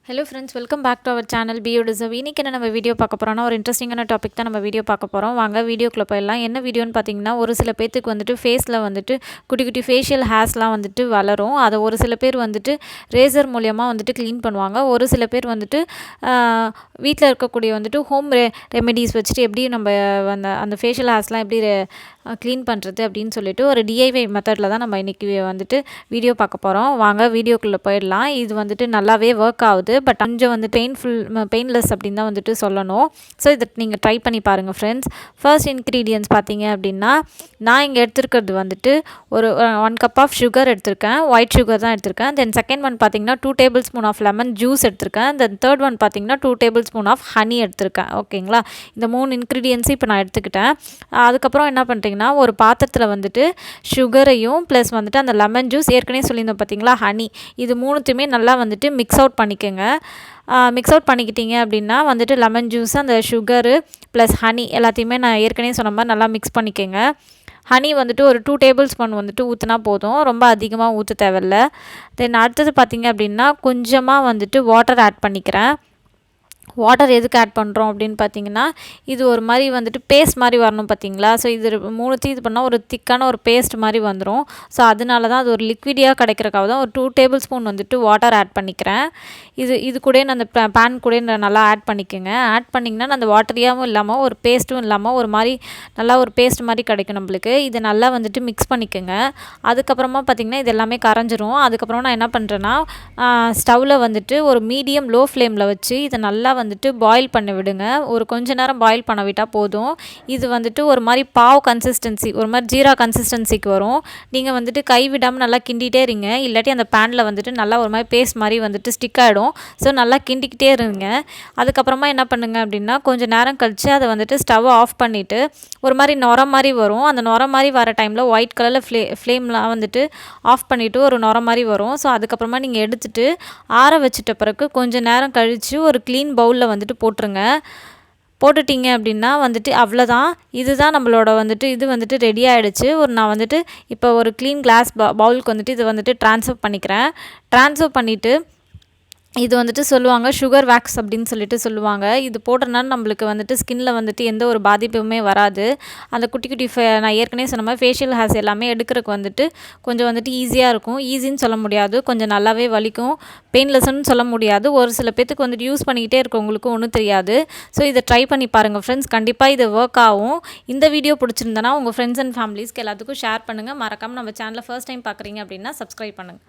Hello friends, welcome back to our channel Bio Deserve. இன்னைக்கு நம்ம video பார்க்க போறோம்னா ஒரு இன்ட்ரஸ்டிங்கான டாபிக் தான் நம்ம வீடியோ பார்க்க போறோம். வாங்க வீடியோக்குள்ள போயிடலாம். என்ன வீடியோன்னு பார்த்தீங்கன்னா ஒரு சில பேத்துக்கு வந்துட்டு ஃபேஸ்ல வந்துட்டு குட்டி குட்டி ஃபேஷியல் ஹேர்ஸ்லாம் வந்துட்டு வளரும். அதை ஒரு சில பேர் வந்துட்டு ரேசர் மூலமா வந்துட்டு க்ளீன் பண்ணுவாங்க. ஒரு சில பேர் வந்துட்டு வீட்டில் இருக்கக்கூடிய வந்துட்டு ஹோம் ரெமெடிஸ் வச்சுட்டு எப்படி நம்ம அந்த ஃபேஷியல் ஹேர்ஸ்லாம் எப்படி க்ளீன் பண்ணுறது அப்படின்னு சொல்லிட்டு ஒரு டிஐவை மெத்தடில் தான் நம்ம இன்றைக்கி வந்துட்டு வீடியோ பார்க்க போகிறோம். வாங்க வீடியோக்குள்ளே போயிடலாம். இது வந்துட்டு நல்லாவே ஒர்க் ஆகுது. பட் கொஞ்சம் வந்து பெயின்லெஸ் அப்படின்னு தான் வந்துட்டு சொல்லணும். ஸோ இதை நீங்கள் ட்ரை பண்ணி பாருங்கள் ஃப்ரெண்ட்ஸ். ஃபர்ஸ்ட் இன்க்ரீடியன்ஸ் பார்த்தீங்க அப்படின்னா நான் இங்கே எடுத்துருக்கிறது வந்துட்டு ஒரு 1 கப் ஆஃப் சுகர் எடுத்திருக்கேன். ஒயிட் சுகர் தான் எடுத்திருக்கேன். தென் செகண்ட் ஒன் பார்த்தீங்கன்னா 2 tablespoon of lemon juice எடுத்திருக்கேன். தென் தேர்ட் ஒன் பார்த்தீங்கன்னா 2 டேபிள் ஸ்பூன் ஆஃப் ஹனி எடுத்திருக்கேன். ஓகேங்களா, இந்த 3 இன்க்ரீடியன்ஸும் இப்போ நான் எடுத்துக்கிட்டேன். அதுக்கப்புறம் என்ன பண்ணுறீங்கன்னா ஒரு பாத்திரத்தில் வந்துட்டு சுகரையும் ப்ளஸ் வந்துட்டு அந்த லெமன் ஜூஸ் ஏற்கனவே சொல்லியிருந்தோம் பார்த்தீங்களா ஹனி, இது மூணுத்தையுமே நல்லா வந்துட்டு மிக்ஸ் அவுட் பண்ணிக்கோங்க. மிக்ஸ் அவுட் பண்ணிக்கிட்டீங்க அப்படின்னா வந்துட்டு லெமன் ஜூஸ் அந்த சுகரு ப்ளஸ் ஹனி எல்லாத்தையுமே நான் ஏற்கனவே சொன்ன மாதிரி நல்லா மிக்ஸ் பண்ணிக்கோங்க. ஹனி வந்துட்டு ஒரு 2 டேபிள் ஸ்பூன் வந்துட்டு ஊற்றினா போதும், ரொம்ப அதிகமாக ஊற்ற தேவையில்ல. தென் அடுத்தது பார்த்திங்க அப்படின்னா கொஞ்சமாக வந்துட்டு வாட்டர் ஆட் பண்ணிக்கிறேன். வாட்டர் எதுக்கு ஆட் பண்ணுறோம் அப்படின்னு பார்த்தீங்கன்னா இது ஒரு மாதிரி வந்துட்டு பேஸ்ட் மாதிரி வரணும் பார்த்தீங்களா. ஸோ இது மூணுத்தையும் இது பண்ணால் ஒரு திக்கான ஒரு பேஸ்ட் மாதிரி வந்துடும். ஸோ அதனால தான் அது ஒரு லிக்விடியாக கிடைக்கிறக்காக தான் ஒரு 2 டேபிள் ஸ்பூன் வந்துட்டு வாட்டர் ஆட் பண்ணிக்கிறேன். இது கூட நான் அந்த பேன் கூட நல்லா ஆட் பண்ணிக்கோங்க. ஆட் பண்ணிங்கன்னா அந்த வாட்டரியாகவும் இல்லாமல் ஒரு பேஸ்ட்டும் இல்லாமல் ஒரு மாதிரி நல்லா ஒரு பேஸ்ட் மாதிரி கிடைக்கும் நம்மளுக்கு. இதை நல்லா வந்துட்டு மிக்ஸ் பண்ணிக்கோங்க. அதுக்கப்புறமா பார்த்திங்கன்னா இது எல்லாமே கரைஞ்சிரும். அதுக்கப்புறம் நான் என்ன பண்ணுறேன்னா ஸ்டவ்வில் வந்துட்டு ஒரு மீடியம் லோ ஃப்ளேமில் வச்சு இதை நல்லா வந்துட்டு பாயில் பண்ண விடுங்க. ஒரு கொஞ்ச நேரம் பாயில் பண்ண விட்டால் போதும். இது வந்துட்டு ஒரு மாதிரி பாவ் கன்சிஸ்டன்சி, ஒரு மாதிரி ஜீரா கன்சிஸ்டன்சிக்கு வரும். நீங்கள் வந்துட்டு கை விடாமல் நல்லா கிண்டிகிட்டே இருங்க, இல்லாட்டி அந்த பேனில் வந்துட்டு நல்லா ஒரு மாதிரி பேஸ்ட் மாதிரி வந்துட்டு ஸ்டிக் ஆகிடும். ஸோ நல்லா கிண்டிக்கிட்டே இருங்க. அதுக்கப்புறமா என்ன பண்ணுங்க அப்படின்னா கொஞ்சம் நேரம் கழித்து அதை வந்துட்டு ஸ்டவ் ஆஃப் பண்ணிவிட்டு ஒரு மாதிரி நுர மாதிரி வரும். அந்த நுர மாதிரி வர டைமில் ஒயிட் கலரில் ஃப்ளேம்லாம் வந்துட்டு ஆஃப் பண்ணிவிட்டு ஒரு நுர மாதிரி வரும். ஸோ அதுக்கப்புறமா நீங்கள் எடுத்துகிட்டு ஆற வச்சுட்ட பிறகு கொஞ்சம் நேரம் கழித்து ஒரு க்ளீன் பவுலில் வந்துட்டு போட்டுருங்க. போட்டுட்டிங்க அப்படின்னா வந்துட்டு அவ்வளோதான். இதுதான் நம்மளோட வந்துட்டு இது வந்துட்டு ரெடி ஆகிடுச்சு. நான் வந்துட்டு இப்போ ஒரு க்ளீன் கிளாஸ் பவுலுக்கு வந்துட்டு இதை வந்துட்டு ட்ரான்ஸ்ஃபர் பண்ணிக்கிறேன். ட்ரான்ஸ்ஃபர் பண்ணிவிட்டு இது வந்துட்டு சொல்லுவாங்க சுகர் வேக்ஸ் அப்படின்னு சொல்லிட்டு சொல்லுவாங்க. இது போடுறதுனால நம்மளுக்கு வந்துட்டு ஸ்கின்ல வந்துட்டு எந்த ஒரு பாதிப்புமே வராது. அந்த குட்டி குட்டி நான் ஏற்கனவே சொன்ன மாதிரி ஃபேஷியல் ஹேர்ஸ் எல்லாமே எடுக்கிறதுக்கு வந்துட்டு கொஞ்சம் வந்துட்டு ஈஸியாக இருக்கும். ஈஸின்னு சொல்ல முடியாது, கொஞ்சம் நல்லாவே வலிக்கும். பெயின்லெஸ்ன்னு சொல்ல முடியாது. ஒரு சில பேத்துக்கு வந்துட்டு யூஸ் பண்ணிக்கிட்டே இருக்கவங்களுக்கு ஒன்றும் தெரியாது. ஸோ இதை ட்ரை பண்ணி பாருங்கள் ஃப்ரெண்ட்ஸ், கண்டிப்பாக இது ஒர்க் ஆகும். இந்த வீடியோ பிடிச்சிருந்தனா உங்கள் ஃப்ரெண்ட்ஸ் அண்ட் ஃபேமிலிஸ்க்கு எல்லாத்துக்கும் ஷேர் பண்ணுங்கள். மறக்காமல் நம்ம சேனலை ஃபர்ஸ்ட் டைம் பார்க்குறீங்க அப்படின்னா சப்ஸ்கிரைப் பண்ணுங்கள்.